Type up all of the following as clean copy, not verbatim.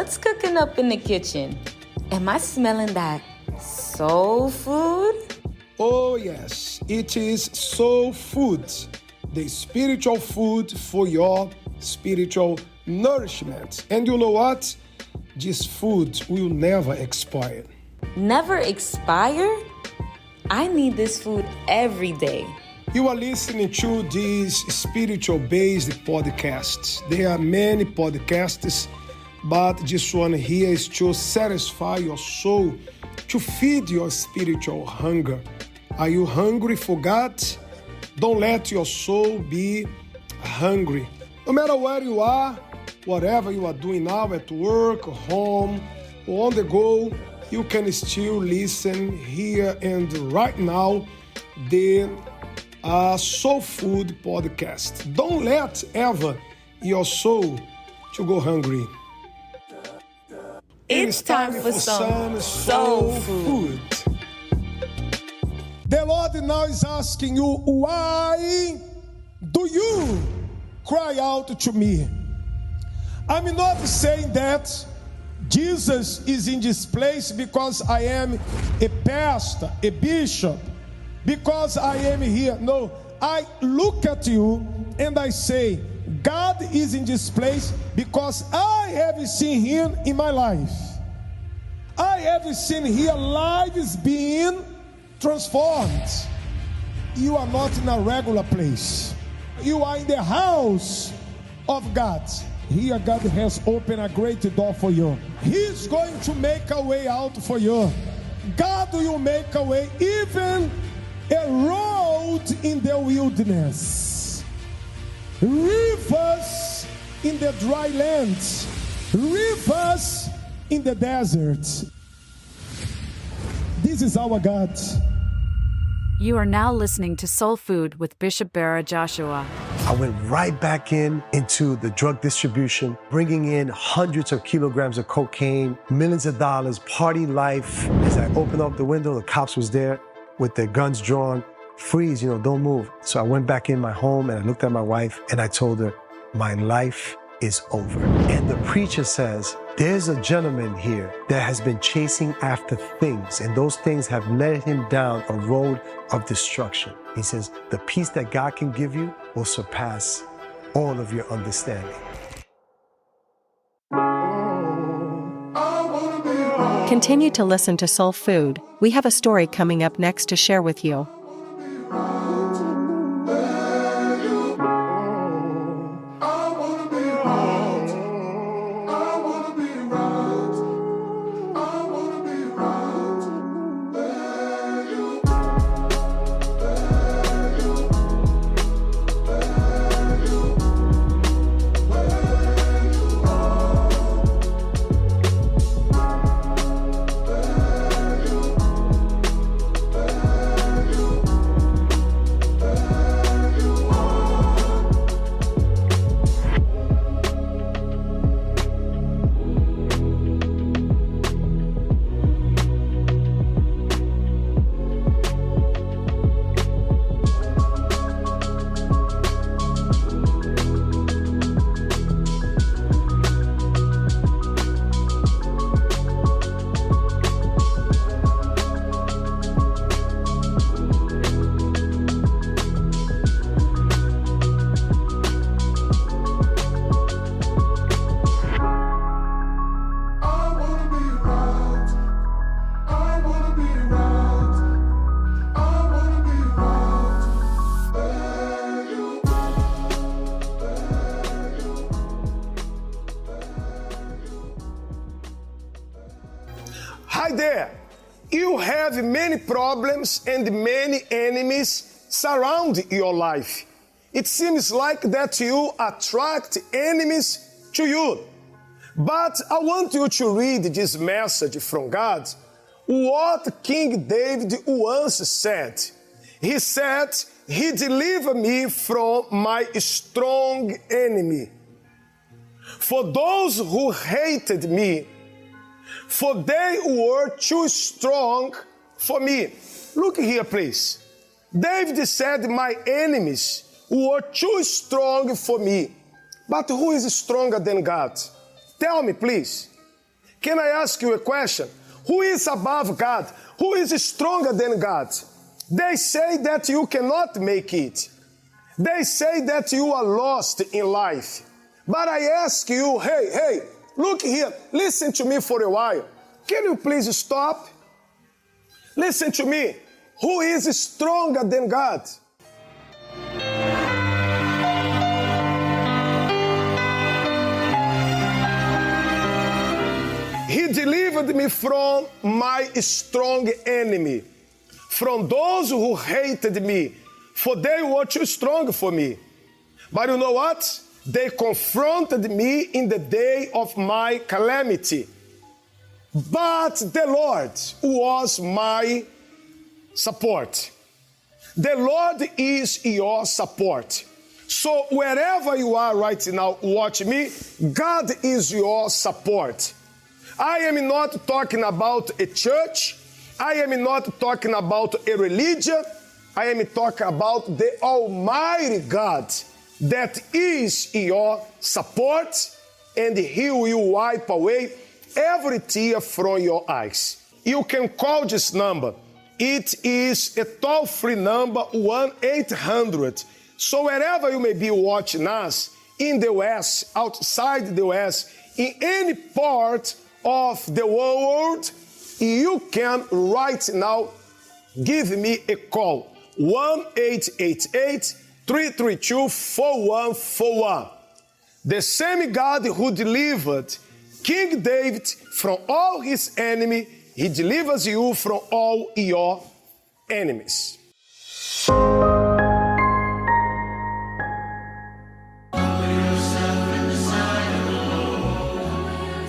What's cooking up in the kitchen? Am I smelling that soul food? Oh yes, it is soul food, the spiritual food for your spiritual nourishment. And you know what? This food will never expire. Never expire? I need this food every day. You are listening to these spiritual-based podcasts. There are many podcasts, but this one here is to satisfy your soul, to feed your spiritual hunger. Are you hungry for God? Don't let your soul be hungry. No matter where you are, whatever you are doing now, at work, home, or on the go, you can still listen here and right now the Soul Food podcast. Don't let ever your soul to go hungry. It's time for some soul food. The Lord now is asking you, why do you cry out to me? I'm not saying that Jesus is in this place because I am a pastor, a bishop, because I am here. No, I look at you and I say, God is in this place because I have seen Him in my life. I have seen here lives being transformed. You are not in a regular place. You are in the house of God. Here God has opened a great door for you. He's going to make a way out for you. God will make a way, even a road in the wilderness, rivers in the dry land, rivers in the desert. This is our God. You are now listening to Soul Food with Bishop Barra Joshua. I went right back into the drug distribution, bringing in hundreds of kilograms of cocaine, millions of dollars, party life. As I opened up the window, the cops was there with their guns drawn. Freeze, don't move. So I went back in my home and I looked at my wife and I told her, my life is over. And the preacher says, there's a gentleman here that has been chasing after things, and those things have led him down a road of destruction. He says, the peace that God can give you will surpass all of your understanding. Continue to listen to Soul Food. We have a story coming up next to share with you. Hi there. You have many problems and many enemies surround your life. It seems like that you attract enemies to you. But I want you to read this message from God, what King David once said. He said, He delivered me from my strong enemy. For those who hated me, for they were too strong for me. Look here, please. David said, my enemies were too strong for me. But who is stronger than God? Tell me, please. Can I ask you a question? Who is above God? Who is stronger than God? They say that you cannot make it. They say that you are lost in life. But I ask you, hey, look here, listen to me for a while. Can you please stop? Listen to me. Who is stronger than God? He delivered me from my strong enemy, from those who hated me, for they were too strong for me. But you know what? They confronted me in the day of my calamity. But the Lord was my support. The Lord is your support. So wherever you are right now, watch me, God is your support. I am not talking about a church. I am not talking about a religion. I am talking about the Almighty God that is your support, and He will wipe away every tear from your eyes. You can call this number. It is a toll-free number, 1-800. So wherever you may be watching us, in the West, outside the West, in any part of the world, you can right now give me a call. 1-888-332-4141. The same God who delivered King David from all his enemies, He delivers you from all your enemies.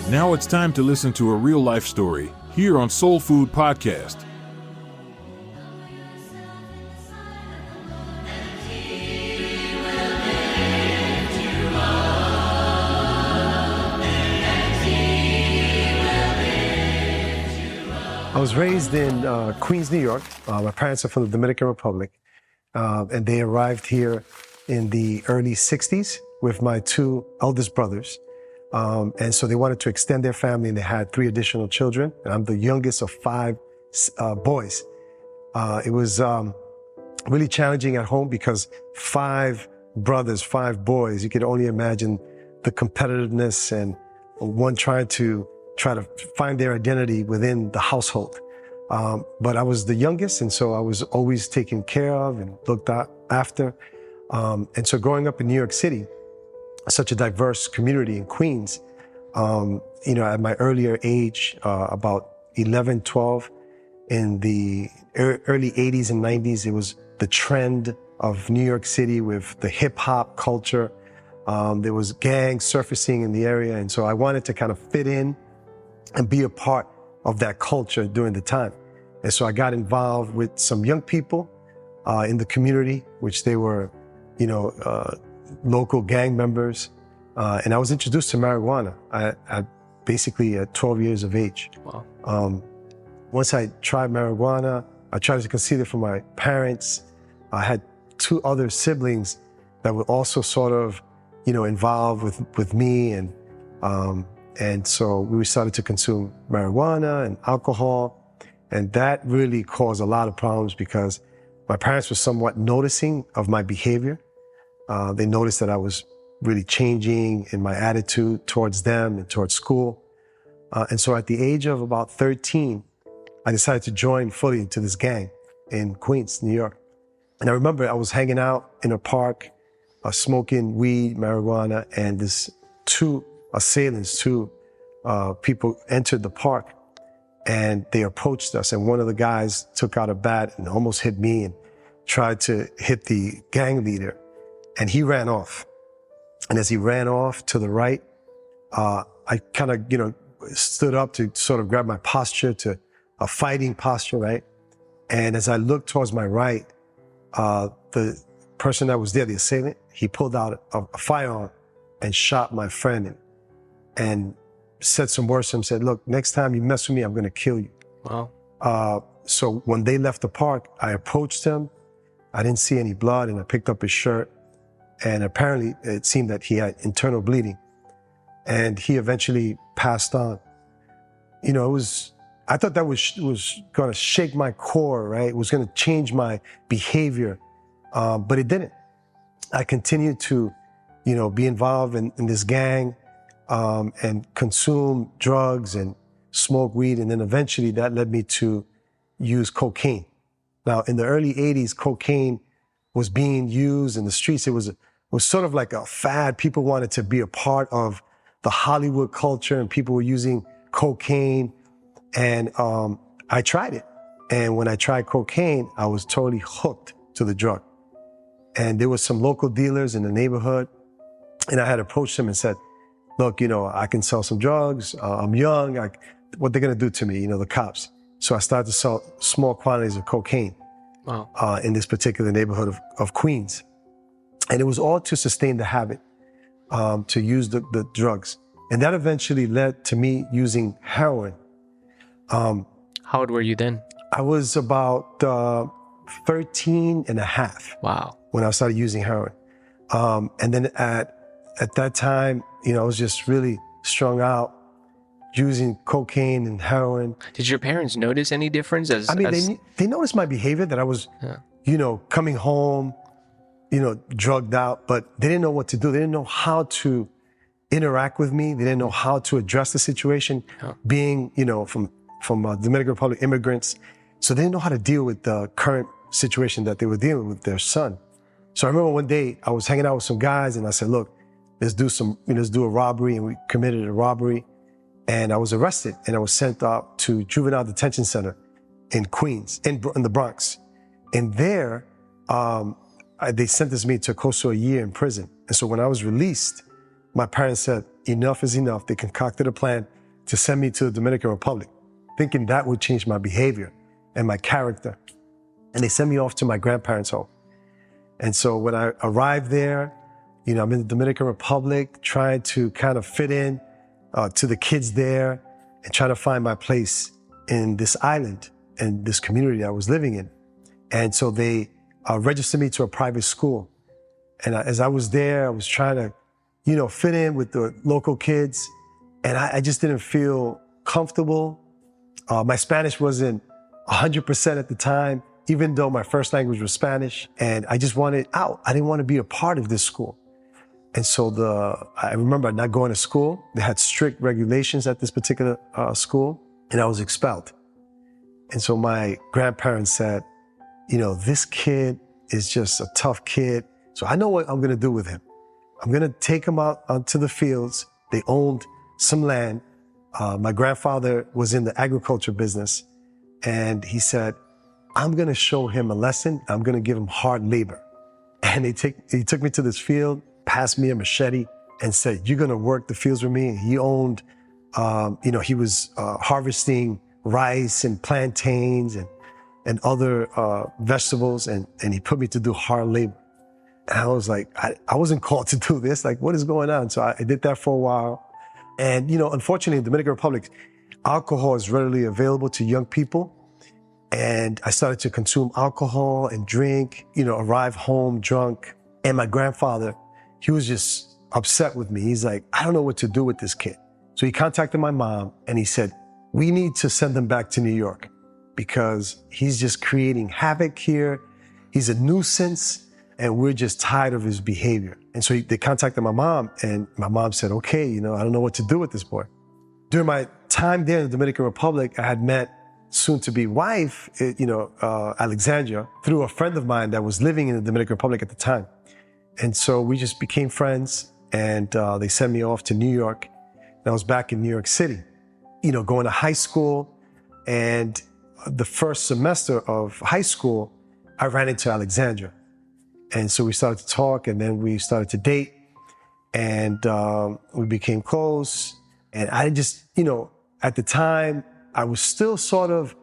Now it's time to listen to a real-life story here on Soul Food Podcast. I was raised in Queens, New York. My parents are from the Dominican Republic, and they arrived here in the early 60s with my two eldest brothers. And so they wanted to extend their family, and they had 3 additional children. And I'm the youngest of 5 boys. It was really challenging at home because 5 brothers, 5 boys, you could only imagine the competitiveness and one trying to find their identity within the household. But I was the youngest, and so I was always taken care of and looked after. And so growing up in New York City, such a diverse community in Queens, at my earlier age, about 11, 12, in the early 80s and 90s, it was the trend of New York City with the hip hop culture. There was gangs surfacing in the area. And so I wanted to kind of fit in and be a part of that culture during the time. And so I got involved with some young people in the community, which they were, local gang members. And I was introduced to marijuana basically at 12 years of age. Wow. Once I tried marijuana, I tried to conceal it from my parents. I had 2 other siblings that were also sort of, involved with me. And so we started to consume marijuana and alcohol. And that really caused a lot of problems because my parents were somewhat noticing of my behavior. They noticed that I was really changing in my attitude towards them and towards school. And so at the age of about 13, I decided to join fully into this gang in Queens, New York. And I remember I was hanging out in a park, smoking weed, marijuana, and this 2 assailants, 2 people entered the park, and they approached us. And one of the guys took out a bat and almost hit me and tried to hit the gang leader. And he ran off. And as he ran off to the right, I kind of, stood up to sort of grab my posture to a fighting posture, right? And as I looked towards my right, the person that was there, the assailant, he pulled out a firearm and shot my friend and said some words to him, said, "Look, next time you mess with me, I'm going to kill you." Wow. So when they left the park, I approached him. I didn't see any blood, and I picked up his shirt. And apparently it seemed that he had internal bleeding, and he eventually passed on. I thought that was going to shake my core, right? It was going to change my behavior, but it didn't. I continued to, be involved in this gang and consume drugs and smoke weed. And then eventually that led me to use cocaine. Now, in the early 80s, cocaine was being used in the streets. It was sort of like a fad. People wanted to be a part of the Hollywood culture, and people were using cocaine. And I tried it. And when I tried cocaine, I was totally hooked to the drug. And there were some local dealers in the neighborhood. And I had approached them and said, look, I can sell some drugs. I'm young. What they're going to do to me, the cops. So I started to sell small quantities of cocaine. Wow. In this particular neighborhood of Queens. And it was all to sustain the habit, to use the drugs. And that eventually led to me using heroin. How old were you then? I was about 13 and a half. Wow. When I started using heroin. And then at that time, I was just really strung out, using cocaine and heroin. Did your parents notice any difference? They noticed my behavior, that I was, coming home, drugged out, but they didn't know what to do. They didn't know how to interact with me. They didn't know how to address the situation, being, from Dominican Republic immigrants. So they didn't know how to deal with the current situation that they were dealing with their son. So I remember one day I was hanging out with some guys and I said, look, let's do a robbery. And we committed a robbery. And I was arrested and I was sent out to juvenile detention center in Queens, in the Bronx. And there, they sentenced me to close to a year in prison. And so when I was released, my parents said, enough is enough. They concocted a plan to send me to the Dominican Republic, thinking that would change my behavior and my character. And they sent me off to my grandparents' home. And so when I arrived there, I'm in the Dominican Republic, trying to kind of fit in to the kids there and trying to find my place in this island and this community I was living in. And so they registered me to a private school. And as I was there, I was trying to, fit in with the local kids. And I just didn't feel comfortable. My Spanish wasn't 100% at the time, even though my first language was Spanish. And I just wanted out. I didn't want to be a part of this school. And so I remember not going to school. They had strict regulations at this particular school, and I was expelled. And so my grandparents said, this kid is just a tough kid. So I know what I'm going to do with him. I'm going to take him out onto the fields. They owned some land. My grandfather was in the agriculture business. And he said, I'm going to show him a lesson. I'm going to give him hard labor. And he took me to this field, passed me a machete and said, you're going to work the fields with me. And he owned, he was harvesting rice and plantains and other vegetables. And he put me to do hard labor. And I was like, I wasn't called to do this. Like, what is going on? So I did that for a while. And, unfortunately, in the Dominican Republic, alcohol is readily available to young people. And I started to consume alcohol and drink, arrive home drunk. And my grandfather, he was just upset with me. He's like, I don't know what to do with this kid. So he contacted my mom and he said, we need to send him back to New York because he's just creating havoc here. He's a nuisance and we're just tired of his behavior. And so they contacted my mom and my mom said, okay, I don't know what to do with this boy. During my time there in the Dominican Republic, I had met soon-to-be wife, Alexandria, through a friend of mine that was living in the Dominican Republic at the time. And so we just became friends and they sent me off to New York. And I was back in New York City, going to high school. And the first semester of high school, I ran into Alexandra. And so we started to talk and then we started to date and we became close. And I just, at the time, I was still sort of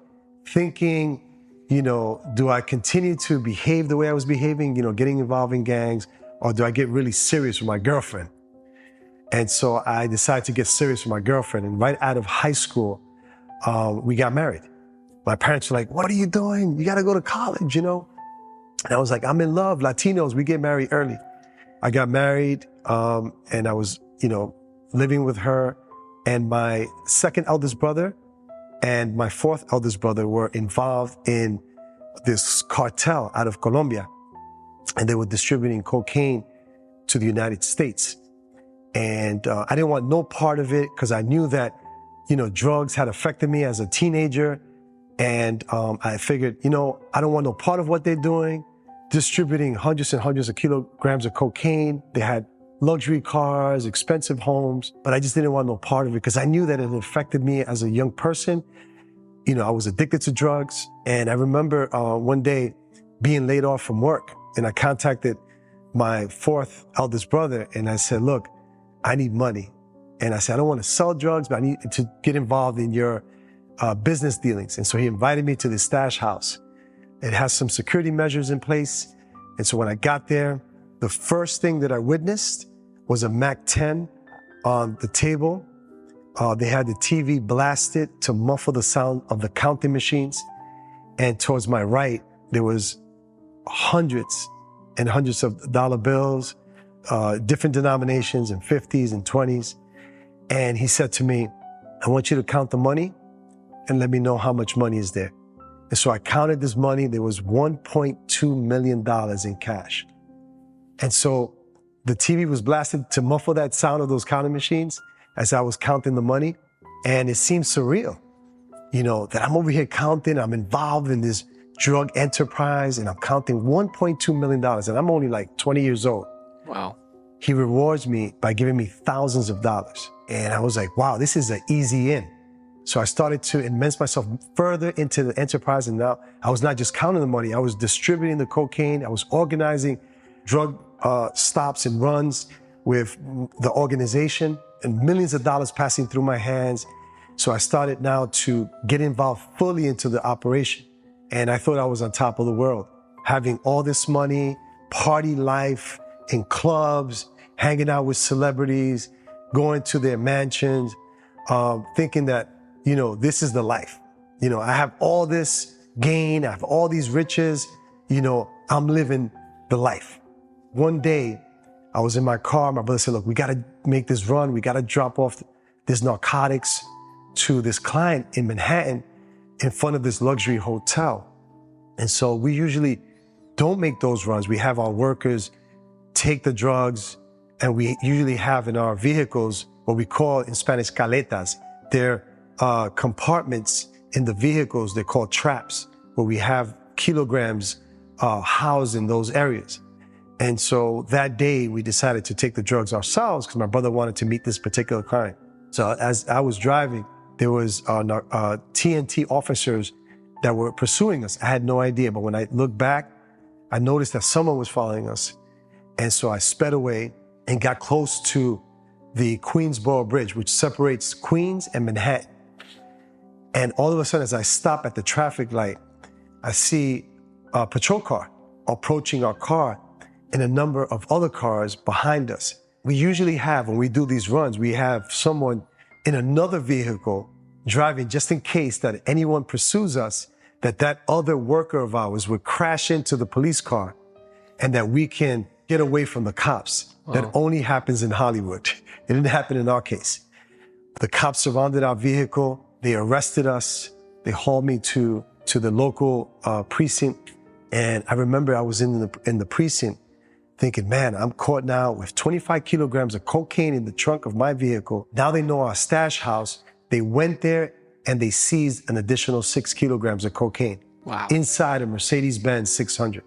thinking, do I continue to behave the way I was behaving, getting involved in gangs, or do I get really serious with my girlfriend? And so I decided to get serious with my girlfriend. And right out of high school, we got married. My parents were like, what are you doing? You got to go to college, And I was like, I'm in love. Latinos, we get married early. I got married and I was, living with her. And my second eldest brother, and my fourth eldest brother were involved in this cartel out of Colombia, and they were distributing cocaine to the United States. And I didn't want no part of it because I knew that, drugs had affected me as a teenager. And I figured, I don't want no part of what they're doing, distributing hundreds and hundreds of kilograms of cocaine. They had luxury cars, expensive homes, but I just didn't want no part of it because I knew that it affected me as a young person. I was addicted to drugs. And I remember one day being laid off from work, and I contacted my fourth eldest brother and I said, look, I need money. And I said, I don't want to sell drugs, but I need to get involved in your business dealings. And so he invited me to the stash house. It has some security measures in place. And so when I got there, the first thing that I witnessed was a Mac 10 on the table. They had the TV blasted to muffle the sound of the counting machines. And towards my right, there was hundreds and hundreds of dollar bills, different denominations and 50s and 20s. And he said to me, I want you to count the money and let me know how much money is there. And so I counted this money. There was $1.2 million in cash. And so the TV was blasted to muffle that sound of those counting machines as I was counting the money. And it seemed surreal, that I'm over here counting, I'm involved in this drug enterprise, and I'm counting $1.2 million, and I'm only like 20 years old. Wow. He rewards me by giving me thousands of dollars. And I was like, wow, this is an easy in. So I started to immerse myself further into the enterprise. And now I was not just counting the money, I was distributing the cocaine. I was organizing drug stops and runs with the organization, and millions of dollars passing through my hands. So I started now to get involved fully into the operation. And I thought I was on top of the world, having all this money, party life in clubs, hanging out with celebrities, going to their mansions, thinking that, this is the life. I have all this gain, I have all these riches, I'm living the life. One day, I was in my car, my brother said, look, we gotta make this run, we gotta drop off this narcotics to this client in Manhattan in front of this luxury hotel. And so we usually don't make those runs. We have our workers take the drugs, and we usually have in our vehicles what we call in Spanish caletas. They're compartments in the vehicles. They're called traps, where we have kilograms housed in those areas. And so that day we decided to take the drugs ourselves because my brother wanted to meet this particular client. So as I was driving, there was TNT officers that were pursuing us. I had no idea, but when I looked back, I noticed that someone was following us. And so I sped away and got close to the Queensboro Bridge, which separates Queens and Manhattan. And all of a sudden, as I stop at the traffic light, I see a patrol car approaching our car and a number of other cars behind us. We usually have, when we do these runs, we have someone in another vehicle driving just in case that anyone pursues us, that other worker of ours would crash into the police car and that we can get away from the cops. Wow. That only happens in Hollywood. It didn't happen in our case. The cops surrounded our vehicle. They arrested us. They hauled me to the local precinct. And I remember I was in the precinct thinking, man, I'm caught now with 25 kilograms of cocaine in the trunk of my vehicle. Now they know our stash house. They went there and they seized an additional 6 kilograms of cocaine. Wow. Inside a Mercedes-Benz 600.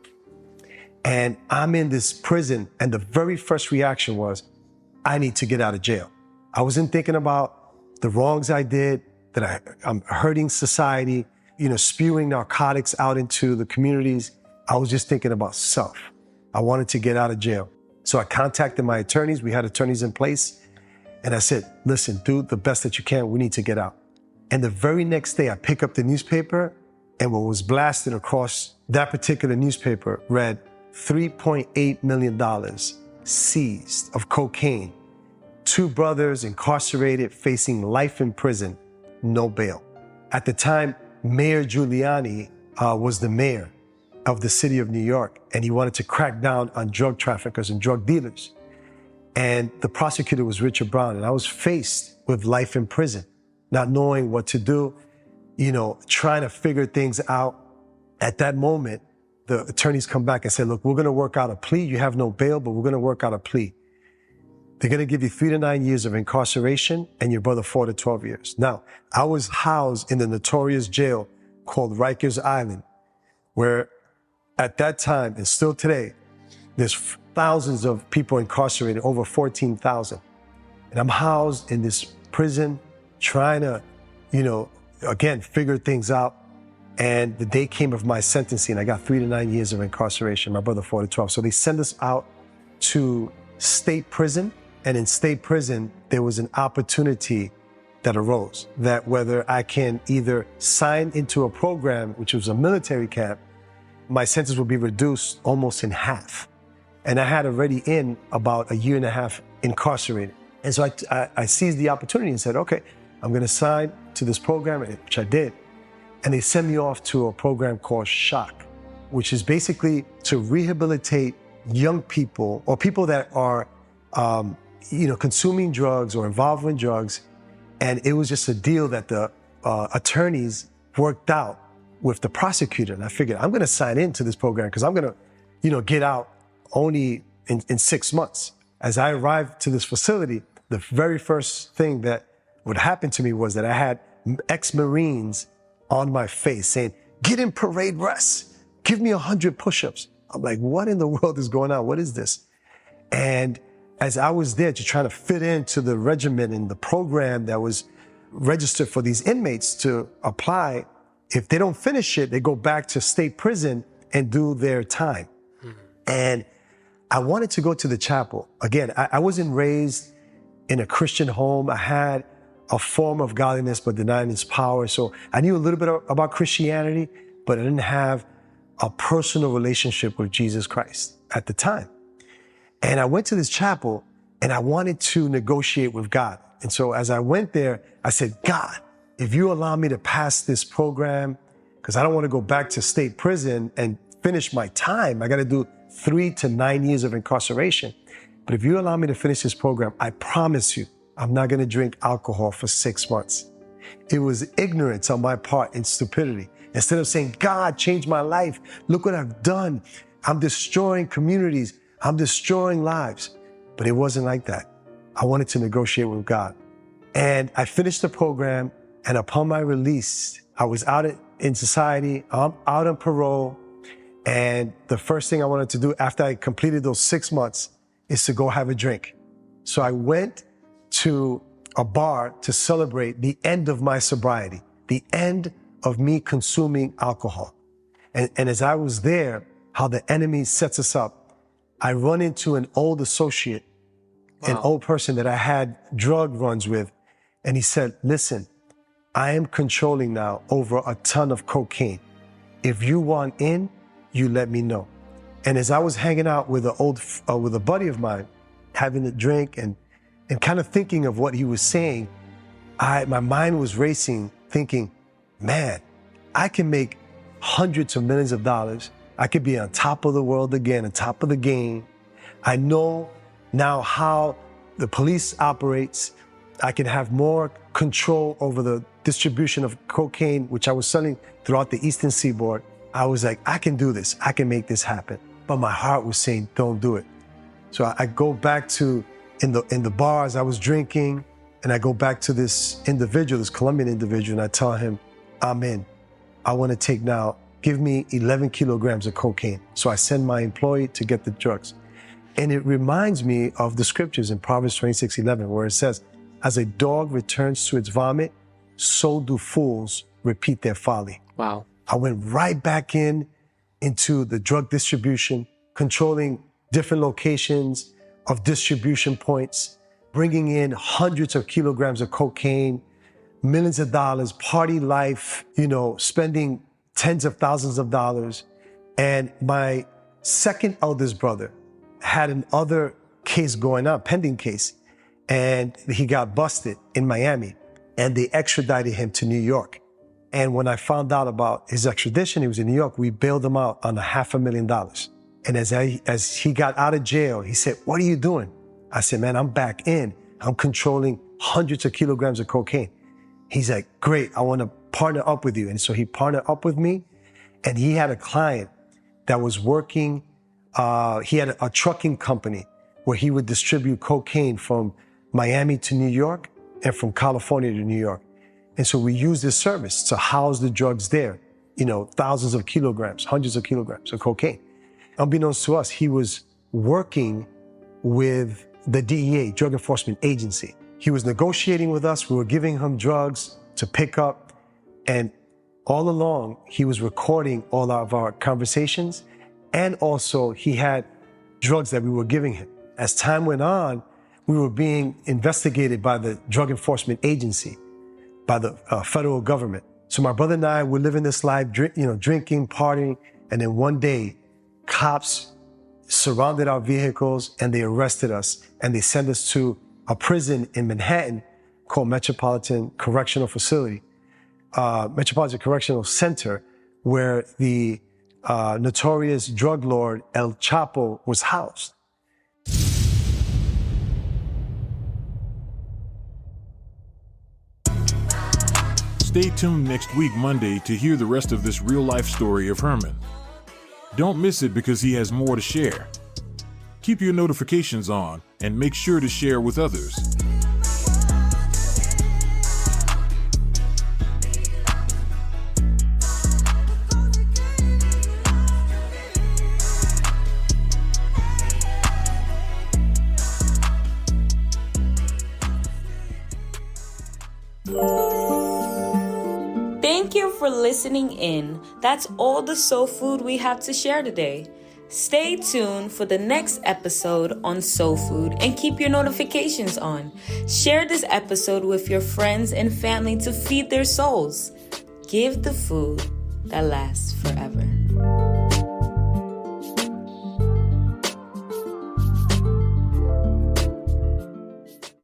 And I'm in this prison, and the very first reaction was, I need to get out of jail. I wasn't thinking about the wrongs I did, that I'm hurting society, spewing narcotics out into the communities. I was just thinking about self. I wanted to get out of jail. So I contacted my attorneys. We had attorneys in place. And I said, listen, do the best that you can. We need to get out. And the very next day, I pick up the newspaper, and what was blasted across that particular newspaper read, $3.8 million seized of cocaine. 2 brothers incarcerated facing life in prison, no bail. At the time, Mayor Giuliani was the mayor of the city of New York, and he wanted to crack down on drug traffickers and drug dealers. And the prosecutor was Richard Brown, and I was faced with life in prison, not knowing what to do. trying to figure things out. At that moment, the attorneys come back and say, look, we're going to work out a plea. You have no bail, but we're going to work out a plea. They're going to give you 3 to 9 years of incarceration and your brother 4 to 12 years. Now, I was housed in the notorious jail called Rikers Island, where at that time, and still today, there's thousands of people incarcerated, over 14,000. And I'm housed in this prison trying to, again, figure things out. And the day came of my sentencing. I got 3 to 9 years of incarceration, my brother 4 to 12. So they send us out to state prison. And in state prison, there was an opportunity that arose that whether I can either sign into a program, which was a military camp, my sentence would be reduced almost in half. And I had already in about 1.5 years incarcerated. And so I seized the opportunity and said, okay, I'm going to sign to this program, which I did. And they sent me off to a program called SHOCK, which is basically to rehabilitate young people or people that are, consuming drugs or involved in drugs. And it was just a deal that the attorneys worked out with the prosecutor. And I figured I'm going to sign into this program because I'm going to, get out only in 6 months. As I arrived to this facility, the very first thing that would happen to me was that I had ex-Marines on my face saying, get in parade rest, give me 100 push-ups. I'm like, what in the world is going on? What is this? And as I was there to try to fit into the regimen and the program that was registered for these inmates to apply, if they don't finish it, they go back to state prison and do their time. And I wanted to go to the chapel. Again, I wasn't raised in a Christian home. I had a form of godliness, but denying its power. So I knew a little bit about Christianity, but I didn't have a personal relationship with Jesus Christ at the time. And I went to this chapel and I wanted to negotiate with God. And so as I went there, I said, God, if you allow me to pass this program, because I don't want to go back to state prison and finish my time, I got to do 3 to 9 years of incarceration. But if you allow me to finish this program, I promise you, I'm not going to drink alcohol for 6 months. It was ignorance on my part and stupidity. Instead of saying, God, change my life. Look what I've done. I'm destroying communities. I'm destroying lives. But it wasn't like that. I wanted to negotiate with God. And I finished the program. And upon my release, I was out in society. I'm out on parole. And the first thing I wanted to do after I completed those 6 months is to go have a drink. So I went to a bar to celebrate the end of my sobriety, the end of me consuming alcohol. And as I was there, how the enemy sets us up, I run into an old associate, an old person that I had drug runs with. And he said, listen, I am controlling now over a ton of cocaine. If you want in, you let me know. And as I was hanging out with with a buddy of mine, having a drink and kind of thinking of what he was saying, my mind was racing, thinking, man, I can make hundreds of millions of dollars. I could be on top of the world again, on top of the game. I know now how the police operates. I can have more control over the distribution of cocaine, which I was selling throughout the Eastern Seaboard. I was like, I can do this. I can make this happen. But my heart was saying, don't do it. So I go back to, in the bars I was drinking, and I go back to this individual, this Colombian individual, and I tell him, I'm in. I want to take now, give me 11 kilograms of cocaine. So I send my employee to get the drugs. And it reminds me of the scriptures in Proverbs 26:11, where it says, as a dog returns to its vomit, so do fools repeat their folly. Wow. I went right back into the drug distribution, controlling different locations of distribution points, bringing in hundreds of kilograms of cocaine, millions of dollars, party life, spending tens of thousands of dollars. And my second eldest brother had another case going on, pending case, and he got busted in Miami, and they extradited him to New York. And when I found out about his extradition, he was in New York, we bailed him out on $500,000. And as he got out of jail, he said, what are you doing? I said, man, I'm back in. I'm controlling hundreds of kilograms of cocaine. He's like, great, I want to partner up with you. And so he partnered up with me, and he had a client that was working, he had a trucking company where he would distribute cocaine from Miami to New York and from California to New York. And so we used this service to house the drugs there, thousands of kilograms, hundreds of kilograms of cocaine. Unbeknownst to us, he was working with the DEA, Drug Enforcement Agency. He was negotiating with us. We were giving him drugs to pick up. And all along, he was recording all of our conversations. And also, he had drugs that we were giving him. As time went on, we were being investigated by the Drug Enforcement Agency, by the federal government. So my brother and I were living this life, drinking, partying. And then one day, cops surrounded our vehicles and they arrested us. And they sent us to a prison in Manhattan called Metropolitan Correctional Facility, Metropolitan Correctional Center, where the notorious drug lord El Chapo was housed. Stay tuned next week, Monday, to hear the rest of this real-life story of Hermon. Don't miss it because he has more to share. Keep your notifications on and make sure to share with others. Thank you for listening in. That's all the soul food we have to share today. Stay tuned for the next episode on soul food and keep your notifications on. Share this episode with your friends and family to feed their souls. Give the food that lasts forever.